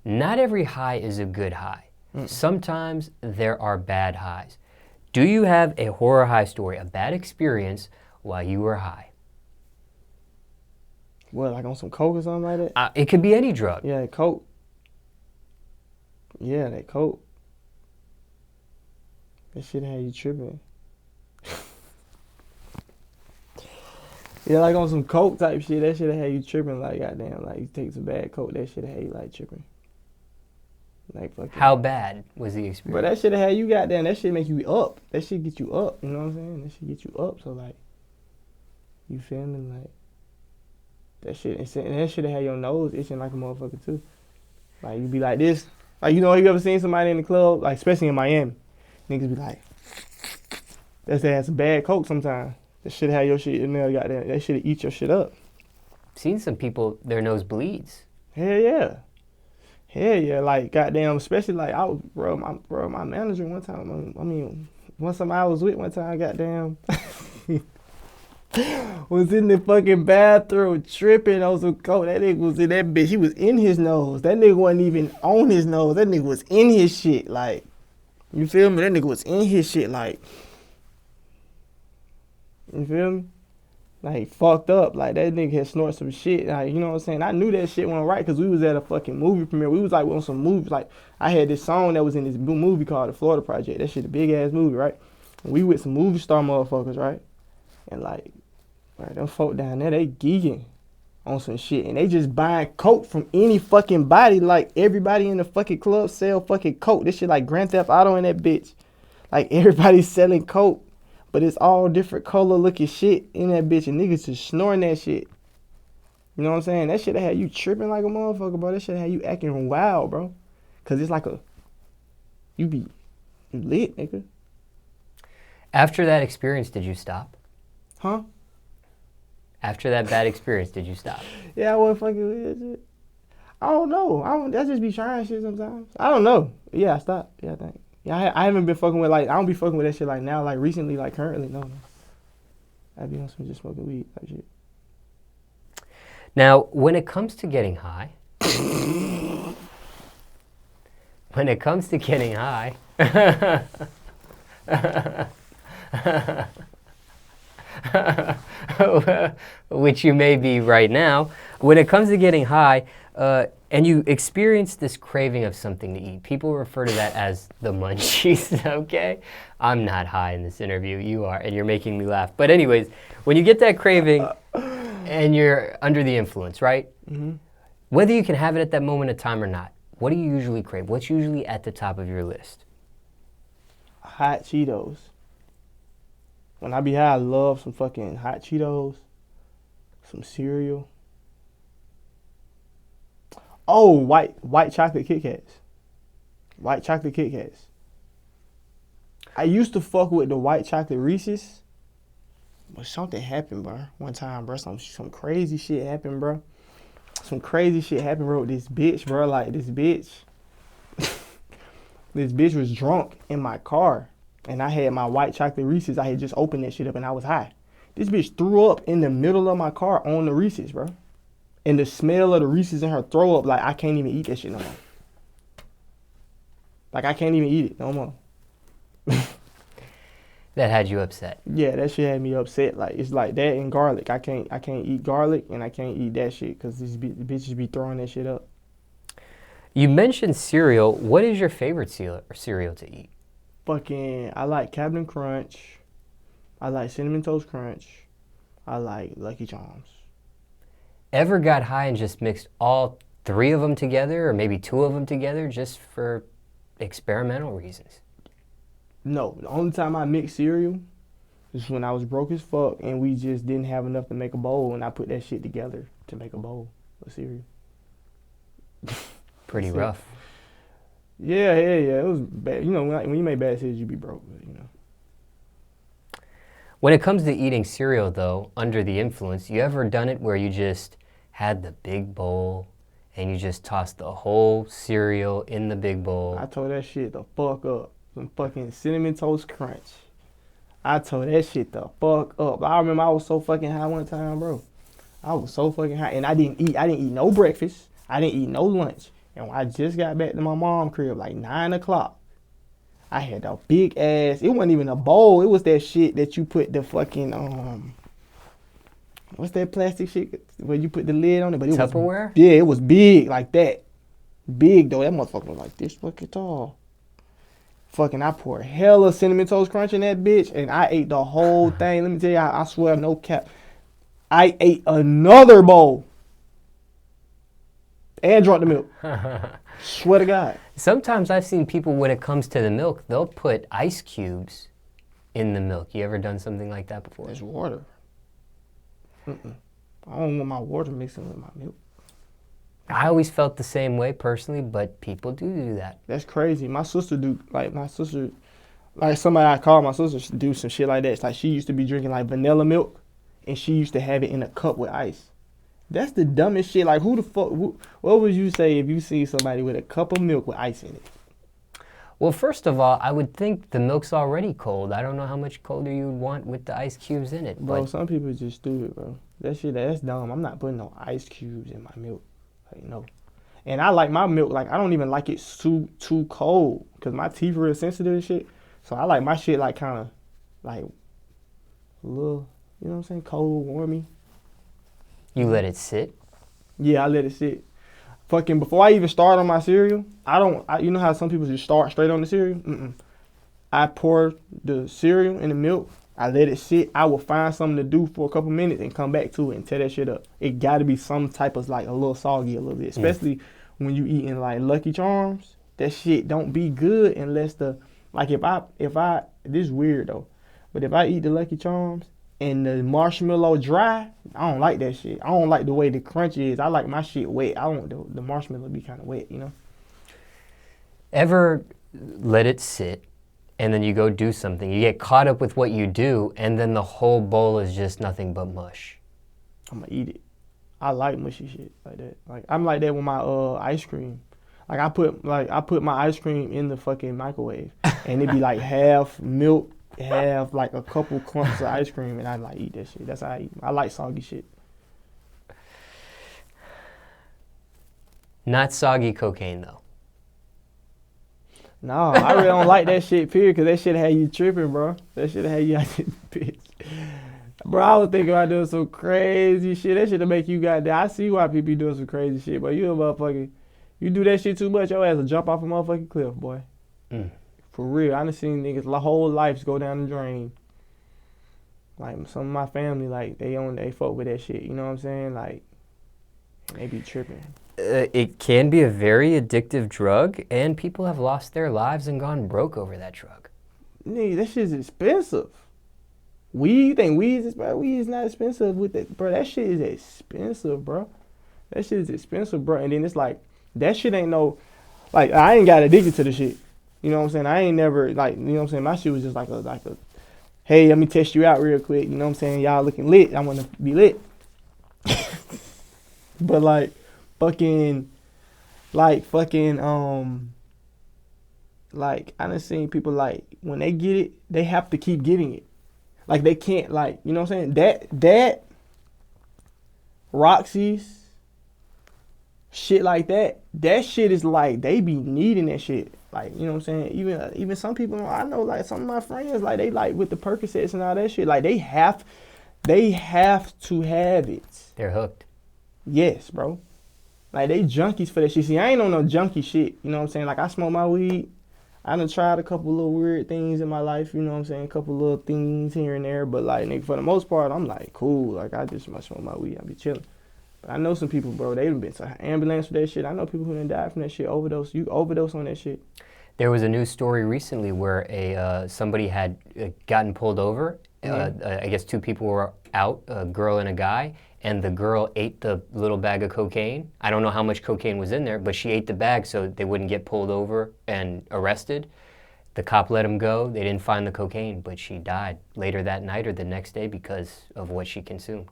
Not every high is a good high. Sometimes there are bad highs. Do you have a horror high story, a bad experience while you were high? What, like on some coke or something like that? It could be any drug. Yeah, coke. Yeah, that coke. That shit had you tripping. Yeah, like on some coke type shit, that shit had you tripping. Like, goddamn, like you take some bad coke, that shit had you like tripping. Like fucking. How bad was the experience? But that shit had you goddamn. That shit make you up. That shit get you up. You know what I'm saying? That shit get you up. So like, you feel me? Like that shit. And that shit had your nose itching like a motherfucker too. Like you be like this. Like you ever seen somebody in the club, like especially in Miami, niggas be like, that's they had some bad coke sometimes. That shit had your shit in there. Goddamn, that shit eat your shit up. Seen some people, their nose bleeds. Hell yeah. Hell yeah, like goddamn, especially like I was, my manager one time. I mean, somebody I was with one time, goddamn, was in the fucking bathroom tripping on some coke. That nigga was in that bitch. He was in his nose. That nigga wasn't even on his nose. That nigga was in his shit. Like, you feel me? That nigga was in his shit. Like, you feel me? Like, fucked up. Like, that nigga had snorted some shit. Like, you know what I'm saying? I knew that shit wasn't right because we was at a fucking movie premiere. We was, like, on some movies. Like, I had this song that was in this movie called The Florida Project. That shit a big-ass movie, right? And we with some movie star motherfuckers, right? And, like, them folk down there, they geeking on some shit. And they just buying coke from any fucking body. Like, everybody in the fucking club sell fucking coke. This shit like Grand Theft Auto in that bitch. Like, everybody's selling coke. But it's all different color looking shit in that bitch, and niggas just snoring that shit. You know what I'm saying? That shit had you tripping like a motherfucker, bro. That shit had you acting wild, bro. Cause it's like you lit, nigga. After that experience, did you stop? Huh? After that bad experience, did you stop? Yeah, I wasn't fucking with that shit. I don't know. I just be trying shit sometimes. I don't know. Yeah, I stopped. Yeah, I think. Yeah, I haven't been fucking with, like, I don't be fucking with that shit, like, now, like, recently, like, currently, no. I be on some just smoking weed type shit. Now, when it comes to getting high, which you may be right now, when it comes to getting high, and you experience this craving of something to eat, people refer to that as the munchies, okay? I'm not high in this interview, you are, and you're making me laugh. But anyways, when you get that craving and you're under the influence, right? Mm-hmm. Whether you can have it at that moment of time or not, what do you usually crave? What's usually at the top of your list? Hot Cheetos. When I be high, I love some fucking hot Cheetos, some cereal. Oh, white chocolate Kit Kats. White chocolate Kit Kats. I used to fuck with the white chocolate Reese's, but something happened, bro. One time, bro, some crazy shit happened, bro. Some crazy shit happened, bro, with this bitch, bro. Like, this bitch. This bitch was drunk in my car, and I had my white chocolate Reese's. I had just opened that shit up, and I was high. This bitch threw up in the middle of my car on the Reese's, bro. And the smell of the Reese's in her throw up, like, I can't even eat that shit no more. Like, I can't even eat it no more. That had you upset. Yeah, that shit had me upset. Like, it's like that and garlic. I can't eat garlic, and I can't eat that shit because these bitches be throwing that shit up. You mentioned cereal. What is your favorite cereal to eat? Fucking, I like Captain Crunch. I like Cinnamon Toast Crunch. I like Lucky Charms. Ever got high and just mixed all three of them together, or maybe two of them together, just for experimental reasons? No, the only time I mixed cereal is when I was broke as fuck and we just didn't have enough to make a bowl, and I put that shit together to make a bowl of cereal. Pretty rough. Yeah, it was bad. You know, when you make bad decisions, you be broke, but, you know. When it comes to eating cereal, though, under the influence, you ever done it where you just had the big bowl and you just tossed the whole cereal in the big bowl? I tore that shit the fuck up. Some fucking Cinnamon Toast Crunch. I tore that shit the fuck up. I remember I was so fucking high one time, bro. I was so fucking high, and I didn't eat no breakfast. I didn't eat no lunch. And when I just got back to my mom's crib, like 9 o'clock, I had a big ass, it wasn't even a bowl. It was that shit that you put the fucking, what's that plastic shit where you put the lid on it? But it Tupperware? Yeah, it was big like that. Big though. That motherfucker was like this fucking tall. Fucking, I poured hella Cinnamon Toast Crunch in that bitch, and I ate the whole thing. Let me tell you, I swear, no cap. I ate another bowl and drank the milk. Swear to God. Sometimes I've seen people, when it comes to the milk, they'll put ice cubes in the milk. You ever done something like that before? It's water. I don't want my water mixing with my milk. I always felt the same way personally, but people do that. That's crazy. My sister do, like somebody I call my sister do some shit like that. It's like she used to be drinking like vanilla milk, and she used to have it in a cup with ice. That's the dumbest shit. Like, who the fuck, what would you say if you see somebody with a cup of milk with ice in it? Well, first of all, I would think the milk's already cold. I don't know how much colder you would want with the ice cubes in it. Bro, some people just stupid, bro. That's dumb. I'm not putting no ice cubes in my milk. Like, no. And I like my milk, like, I don't even like it too cold, because my teeth are real sensitive and shit. So I like my shit, like, kind of, like, a little, you know what I'm saying, cold, warmy. You let it sit? Yeah, I let it sit. Fucking, before I even start on my cereal, you know how some people just start straight on the cereal? I pour the cereal in the milk. I let it sit. I will find something to do for a couple minutes and come back to it and tear that shit up. It got to be some type of, like, a little soggy a little bit. Especially when you eating, like, Lucky Charms. That shit don't be good unless like, if I, this is weird, though. But if I eat the Lucky Charms and the marshmallow dry, I don't like that shit. I don't like the way the crunch is. I like my shit wet. I want the marshmallow be kind of wet, you know? Ever let it sit, and then you go do something, you get caught up with what you do, and then the whole bowl is just nothing but mush? I'm gonna eat it. I like mushy shit like that. Like, I'm like that with my ice cream. Like, I put my ice cream in the fucking microwave, and it be like half milk, half like a couple clumps of ice cream, and I like eat that shit. That's how I eat. I like soggy shit. Not soggy cocaine though. No, I really don't like that shit, period, because that shit had you tripping, bro. That shit had you out this bitch. Bro, I was thinking about doing some crazy shit. That shit'll make you goddamn. I see why people be doing some crazy shit, but you a motherfucker. You do that shit too much, your ass will jump off a motherfucking cliff, boy. For real. I done seen niggas whole lives go down the drain. Like, some of my family, like, they fuck with that shit, you know what I'm saying? Like, they be tripping. It can be a very addictive drug, and people have lost their lives and gone broke over that drug. Nigga, that shit's expensive. Weed, you think weed is expensive? Weed is not expensive with that, bro. That shit is expensive, bro. That shit is expensive, bro. And then it's like, that shit ain't no, like, I ain't got addicted to the shit. You know what I'm saying? I ain't never, like, you know what I'm saying? My shit was just like a, hey, let me test you out real quick. You know what I'm saying? Y'all looking lit. I want to be lit. But like, like, I done seen people, like, when they get it, they have to keep getting it. Like, they can't, like, you know what I'm saying? That, Roxy's, shit like that shit is like, they be needing that shit. Like, you know what I'm saying? Even some people, I know, like, some of my friends, like, they, like, with the Percocets and all that shit, like, they have to have it. They're hooked. Yes, bro. Like, they junkies for that shit. See, I ain't on no junkie shit. You know what I'm saying? Like, I smoke my weed. I done tried a couple little weird things in my life. You know what I'm saying? A couple little things here and there. But, like, nigga, for the most part, I'm like, cool. Like, I just smoke my weed. I be chilling. But I know some people, bro, they done been to an ambulance for that shit. I know people who done died from that shit. Overdose. You overdose on that shit. There was a news story recently where somebody had gotten pulled over. I guess two people were out, a girl and a guy, and the girl ate the little bag of cocaine. I don't know how much cocaine was in there, but she ate the bag so they wouldn't get pulled over and arrested. The cop let him go. They didn't find the cocaine, but she died later that night or the next day because of what she consumed.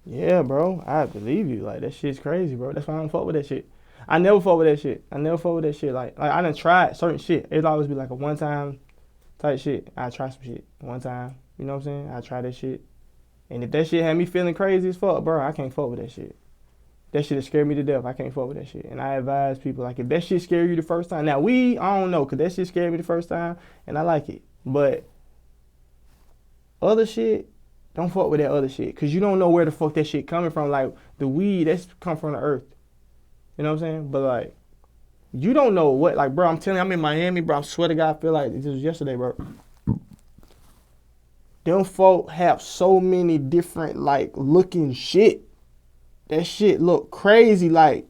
Yeah, bro. I believe you. Like, that shit's crazy, bro. That's why I don't fuck with that shit. I never fuck with that shit. Like, I done tried certain shit. It'd always be like a one-time type shit. I try some shit one time. You know what I'm saying? I try that shit. And if that shit had me feeling crazy as fuck, bro, I can't fuck with that shit. That shit scared me to death. I can't fuck with that shit. And I advise people, like, if that shit scare you the first time. Now, weed, I don't know, because that shit scared me the first time, and I like it. But other shit, don't fuck with that other shit, because you don't know where the fuck that shit coming from. Like, the weed, that's come from the earth. You know what I'm saying? But, like, you don't know what, like, bro, I'm telling you, I'm in Miami, bro. I swear to God, I feel like this was yesterday, bro. Them folk have so many different, like, looking shit. That shit look crazy. Like,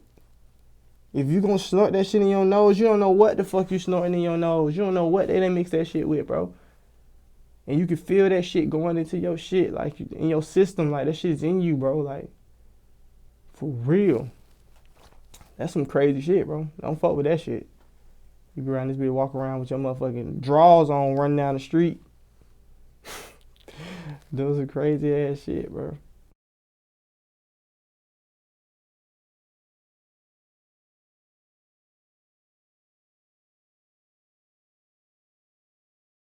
if you gonna snort that shit in your nose, you don't know what the fuck you snorting in your nose. You don't know what they done mix that shit with, bro. And you can feel that shit going into your shit, like, in your system. Like, that shit's in you, bro. Like, for real. That's some crazy shit, bro. Don't fuck with that shit. You be around this bitch, walk around with your motherfucking drawers on, running down the street. Those are crazy ass shit, bro.